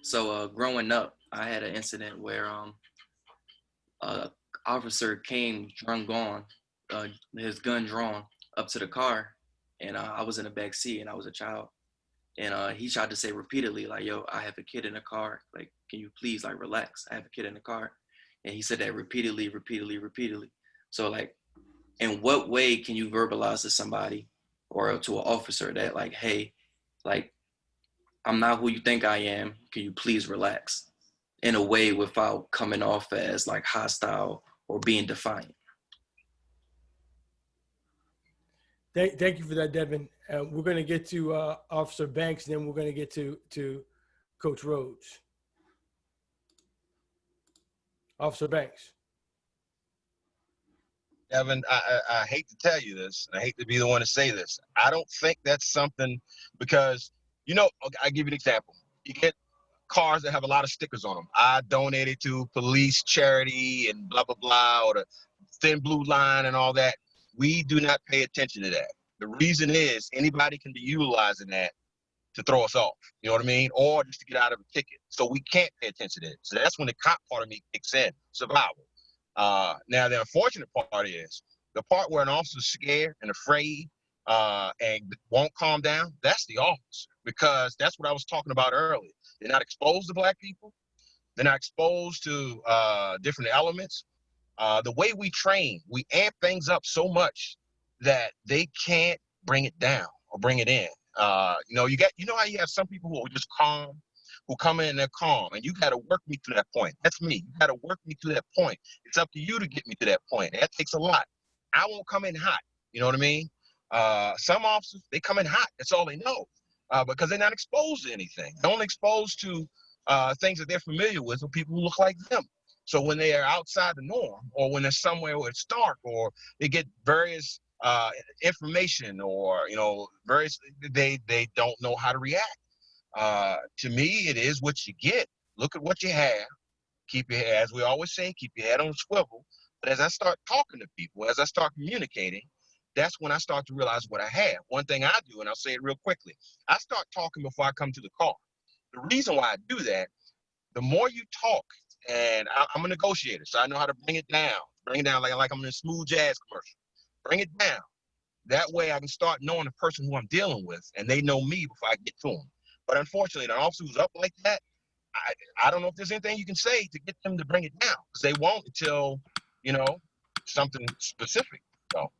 So growing up, I had an incident where a officer came drunk on, his gun drawn up to the car, and I was in the back seat and I was a child, and he tried to say repeatedly like, "Yo, I have a kid in the car. Like, can you please like relax? I have a kid in the car," and he said that repeatedly, repeatedly, repeatedly. So like, in what way can you verbalize to somebody or to an officer that like, hey, like I'm not who you think I am. Can you please relax? In a way without coming off as like hostile or being defiant. Thank you for that, Devin. We're going to get to Officer Banks, and then we're going to get to Coach Rhodes. Officer Banks. Evan, I hate to tell you this, and I hate to be the one to say this. I don't think that's something because, I give you an example. You get cars that have a lot of stickers on them. I donated to police charity and blah, blah, blah, or the thin blue line and all that. We do not pay attention to that. The reason is anybody can be utilizing that to throw us off, you know what I mean? Or just to get out of a ticket. So we can't pay attention to it. So that's when the cop part of me kicks in, survival. Now, the unfortunate part is the part where an officer's scared and afraid and won't calm down, that's the officer, because that's what I was talking about earlier. They're not exposed to black people. They're not exposed to different elements. The way we train, we amp things up so much that they can't bring it down or bring it in. You know how you have some people who are just calm, who come in and they're calm, and you got to work me to that point. That's me. You got to work me to that point. It's up to you to get me to that point. That takes a lot. I won't come in hot. You know what I mean? Some officers, they come in hot. That's all they know, because they're not exposed to anything. They're only exposed to things that they're familiar with people who look like them. So when they are outside the norm, or when they're somewhere where it's dark, or they get various information, or various, they don't know how to react. To me, it is what you get. Look at what you have. Keep your head, as we always say, keep your head on a swivel. But as I start talking to people, as I start communicating, that's when I start to realize what I have. One thing I do, and I'll say it real quickly, I start talking before I come to the car. The reason why I do that, the more you talk, and I'm a negotiator, so I know how to bring it down like I'm in a smooth jazz commercial. Bring it down. That way I can start knowing the person who I'm dealing with, and they know me before I get to them. But unfortunately, an officer who's up like that, I don't know if there's anything you can say to get them to bring it down, because they won't until, something specific. So